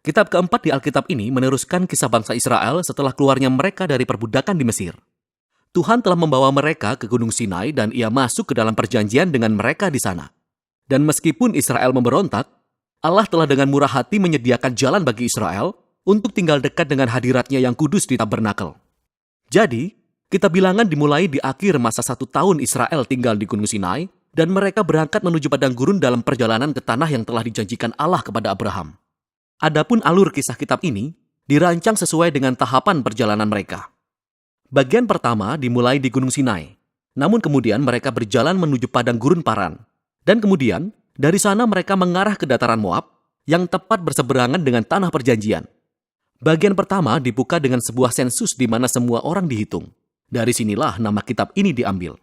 Kitab keempat di Alkitab ini meneruskan kisah bangsa Israel setelah keluarnya mereka dari perbudakan di Mesir. Tuhan telah membawa mereka ke Gunung Sinai dan Ia masuk ke dalam perjanjian dengan mereka di sana. Dan meskipun Israel memberontak, Allah telah dengan murah hati menyediakan jalan bagi Israel untuk tinggal dekat dengan hadiratnya yang kudus di tabernakel. Jadi, kita bilangan dimulai di akhir masa 1 tahun Israel tinggal di Gunung Sinai dan mereka berangkat menuju padang gurun dalam perjalanan ke tanah yang telah dijanjikan Allah kepada Abraham. Adapun alur kisah kitab ini dirancang sesuai dengan tahapan perjalanan mereka. Bagian pertama dimulai di Gunung Sinai, namun kemudian mereka berjalan menuju padang gurun Paran. Dan kemudian, dari sana mereka mengarah ke dataran Moab yang tepat berseberangan dengan tanah perjanjian. Bagian pertama dibuka dengan sebuah sensus di mana semua orang dihitung. Dari sinilah nama kitab ini diambil.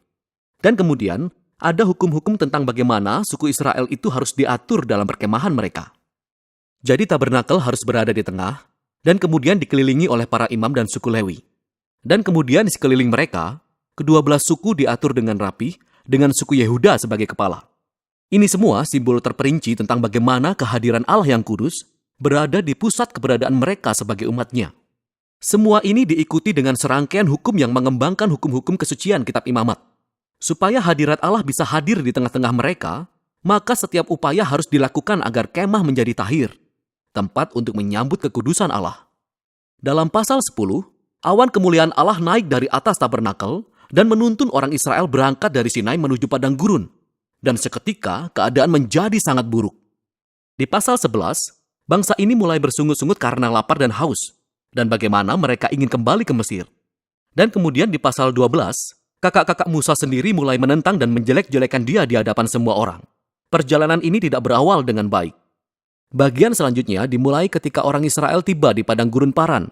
Dan kemudian, ada hukum-hukum tentang bagaimana suku Israel itu harus diatur dalam perkemahan mereka. Jadi tabernakel harus berada di tengah, dan kemudian dikelilingi oleh para imam dan suku Lewi. Dan kemudian di sekeliling mereka, kedua belas suku diatur dengan rapi, dengan suku Yehuda sebagai kepala. Ini semua simbol terperinci tentang bagaimana kehadiran Allah yang kudus berada di pusat keberadaan mereka sebagai umatnya. Semua ini diikuti dengan serangkaian hukum yang mengembangkan hukum-hukum kesucian kitab imamat. Supaya hadirat Allah bisa hadir di tengah-tengah mereka, maka setiap upaya harus dilakukan agar kemah menjadi tahir, tempat untuk menyambut kekudusan Allah. Dalam pasal 10, awan kemuliaan Allah naik dari atas tabernakel dan menuntun orang Israel berangkat dari Sinai menuju padang gurun. Dan seketika keadaan menjadi sangat buruk. Di pasal 11, bangsa ini mulai bersungut-sungut karena lapar dan haus, dan bagaimana mereka ingin kembali ke Mesir. Dan kemudian di pasal 12, kakak-kakak Musa sendiri mulai menentang dan menjelek-jelekan dia di hadapan semua orang. Perjalanan ini tidak berawal dengan baik. Bagian selanjutnya dimulai ketika orang Israel tiba di padang gurun Paran,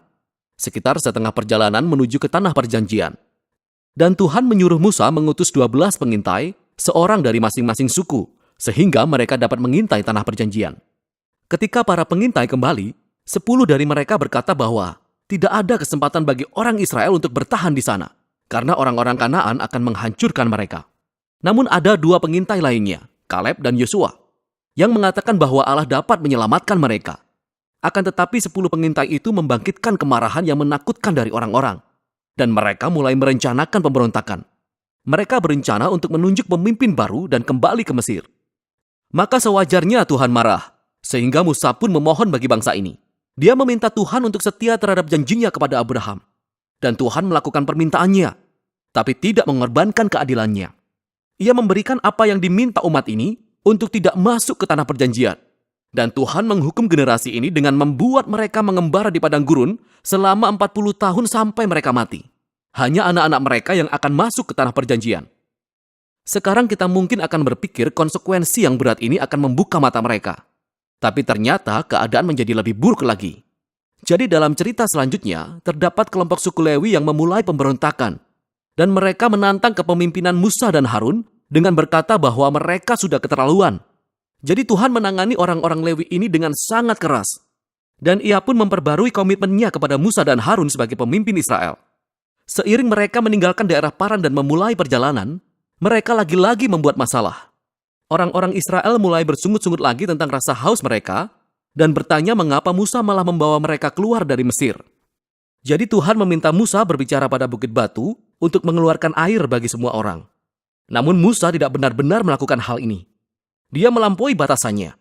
sekitar setengah perjalanan menuju ke tanah perjanjian. Dan Tuhan menyuruh Musa mengutus 12 pengintai, seorang dari masing-masing suku, sehingga mereka dapat mengintai tanah perjanjian. Ketika para pengintai kembali, 10 dari mereka berkata bahwa tidak ada kesempatan bagi orang Israel untuk bertahan di sana, karena orang-orang Kanaan akan menghancurkan mereka. Namun ada 2 pengintai lainnya, Kaleb dan Yosua, yang mengatakan bahwa Allah dapat menyelamatkan mereka. Akan tetapi 10 pengintai itu membangkitkan kemarahan yang menakutkan dari orang-orang, dan mereka mulai merencanakan pemberontakan. Mereka berencana untuk menunjuk pemimpin baru dan kembali ke Mesir. Maka sewajarnya Tuhan marah, sehingga Musa pun memohon bagi bangsa ini. Dia meminta Tuhan untuk setia terhadap janjinya kepada Abraham. Dan Tuhan melakukan permintaannya, tapi tidak mengorbankan keadilannya. Ia memberikan apa yang diminta umat ini untuk tidak masuk ke tanah perjanjian. Dan Tuhan menghukum generasi ini dengan membuat mereka mengembara di padang gurun selama 40 tahun sampai mereka mati. Hanya anak-anak mereka yang akan masuk ke tanah perjanjian. Sekarang kita mungkin akan berpikir konsekuensi yang berat ini akan membuka mata mereka. Tapi ternyata keadaan menjadi lebih buruk lagi. Jadi dalam cerita selanjutnya, terdapat kelompok suku Lewi yang memulai pemberontakan. Dan mereka menantang kepemimpinan Musa dan Harun dengan berkata bahwa mereka sudah keterlaluan. Jadi Tuhan menangani orang-orang Lewi ini dengan sangat keras. Dan Ia pun memperbarui komitmennya kepada Musa dan Harun sebagai pemimpin Israel. Seiring mereka meninggalkan daerah Paran dan memulai perjalanan, mereka lagi-lagi membuat masalah. Orang-orang Israel mulai bersungut-sungut lagi tentang rasa haus mereka dan bertanya mengapa Musa malah membawa mereka keluar dari Mesir. Jadi Tuhan meminta Musa berbicara pada bukit batu untuk mengeluarkan air bagi semua orang. Namun Musa tidak benar-benar melakukan hal ini. Dia melampaui batasannya.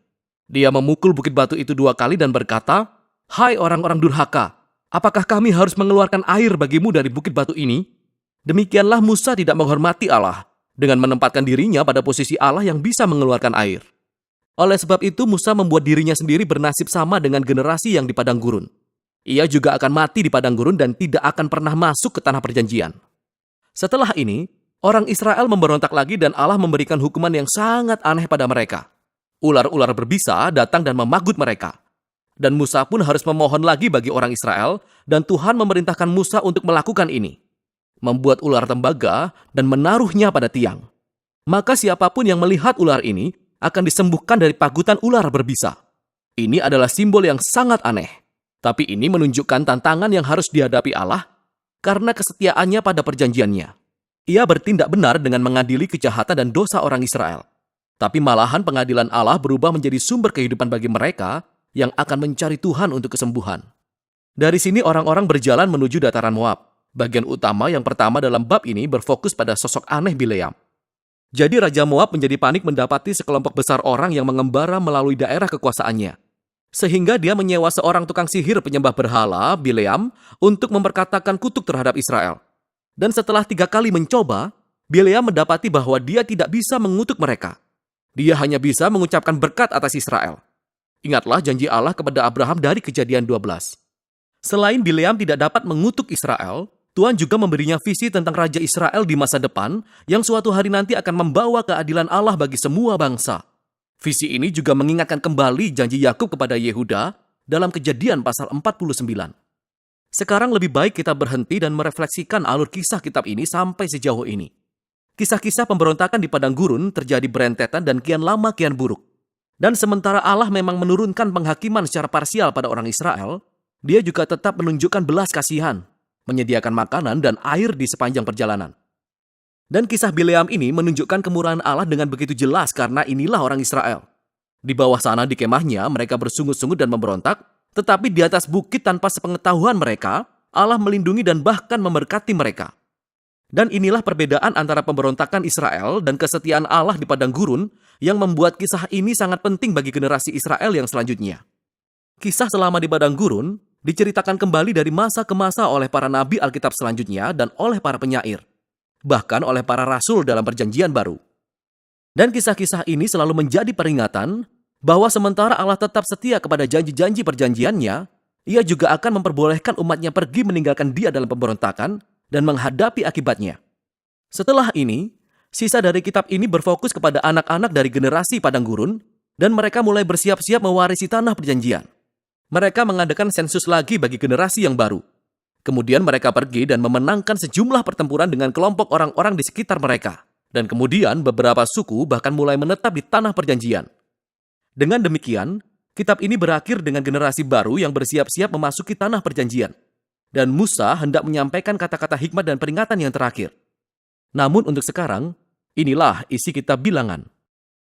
Dia memukul bukit batu itu 2 kali dan berkata, "Hai orang-orang durhaka, apakah kami harus mengeluarkan air bagimu dari bukit batu ini?" Demikianlah Musa tidak menghormati Allah dengan menempatkan dirinya pada posisi Allah yang bisa mengeluarkan air. Oleh sebab itu Musa membuat dirinya sendiri bernasib sama dengan generasi yang di padang gurun. Ia juga akan mati di padang gurun dan tidak akan pernah masuk ke tanah perjanjian. Setelah ini, orang Israel memberontak lagi dan Allah memberikan hukuman yang sangat aneh pada mereka. Ular-ular berbisa datang dan memagut mereka. Dan Musa pun harus memohon lagi bagi orang Israel, dan Tuhan memerintahkan Musa untuk melakukan ini. Membuat ular tembaga dan menaruhnya pada tiang. Maka siapapun yang melihat ular ini akan disembuhkan dari pagutan ular berbisa. Ini adalah simbol yang sangat aneh. Tapi ini menunjukkan tantangan yang harus dihadapi Allah karena kesetiaannya pada perjanjiannya. Ia bertindak benar dengan mengadili kejahatan dan dosa orang Israel. Tapi malahan pengadilan Allah berubah menjadi sumber kehidupan bagi mereka yang akan mencari Tuhan untuk kesembuhan. Dari sini orang-orang berjalan menuju dataran Moab. Bagian utama yang pertama dalam bab ini berfokus pada sosok aneh Bileam. Jadi Raja Moab menjadi panik mendapati sekelompok besar orang yang mengembara melalui daerah kekuasaannya. Sehingga dia menyewa seorang tukang sihir penyembah berhala, Bileam, untuk memperkatakan kutuk terhadap Israel. Dan setelah 3 kali mencoba, Bileam mendapati bahwa dia tidak bisa mengutuk mereka. Dia hanya bisa mengucapkan berkat atas Israel. Ingatlah janji Allah kepada Abraham dari Kejadian 12. Selain Bileam tidak dapat mengutuk Israel, Tuhan juga memberinya visi tentang Raja Israel di masa depan yang suatu hari nanti akan membawa keadilan Allah bagi semua bangsa. Visi ini juga mengingatkan kembali janji Yakub kepada Yehuda dalam Kejadian pasal 49. Sekarang lebih baik kita berhenti dan merefleksikan alur kisah kitab ini sampai sejauh ini. Kisah-kisah pemberontakan di padang gurun terjadi berentetan dan kian lama kian buruk. Dan sementara Allah memang menurunkan penghakiman secara parsial pada orang Israel, Dia juga tetap menunjukkan belas kasihan, menyediakan makanan dan air di sepanjang perjalanan. Dan kisah Bileam ini menunjukkan kemurahan Allah dengan begitu jelas karena inilah orang Israel. Di bawah sana di kemahnya mereka bersungut-sungut dan memberontak, tetapi di atas bukit tanpa sepengetahuan mereka, Allah melindungi dan bahkan memberkati mereka. Dan inilah perbedaan antara pemberontakan Israel dan kesetiaan Allah di padang gurun yang membuat kisah ini sangat penting bagi generasi Israel yang selanjutnya. Kisah selama di padang gurun diceritakan kembali dari masa ke masa oleh para nabi Alkitab selanjutnya dan oleh para penyair, bahkan oleh para rasul dalam perjanjian baru. Dan kisah-kisah ini selalu menjadi peringatan bahwa sementara Allah tetap setia kepada janji-janji perjanjiannya, Ia juga akan memperbolehkan umatnya pergi meninggalkan Dia dalam pemberontakan dan menghadapi akibatnya. Setelah ini, sisa dari kitab ini berfokus kepada anak-anak dari generasi padang gurun dan mereka mulai bersiap-siap mewarisi tanah perjanjian. Mereka mengadakan sensus lagi bagi generasi yang baru. Kemudian mereka pergi dan memenangkan sejumlah pertempuran dengan kelompok orang-orang di sekitar mereka. Dan kemudian beberapa suku bahkan mulai menetap di tanah perjanjian. Dengan demikian, kitab ini berakhir dengan generasi baru yang bersiap-siap memasuki tanah perjanjian. Dan Musa hendak menyampaikan kata-kata hikmat dan peringatan yang terakhir. Namun untuk sekarang, inilah isi kitab Bilangan.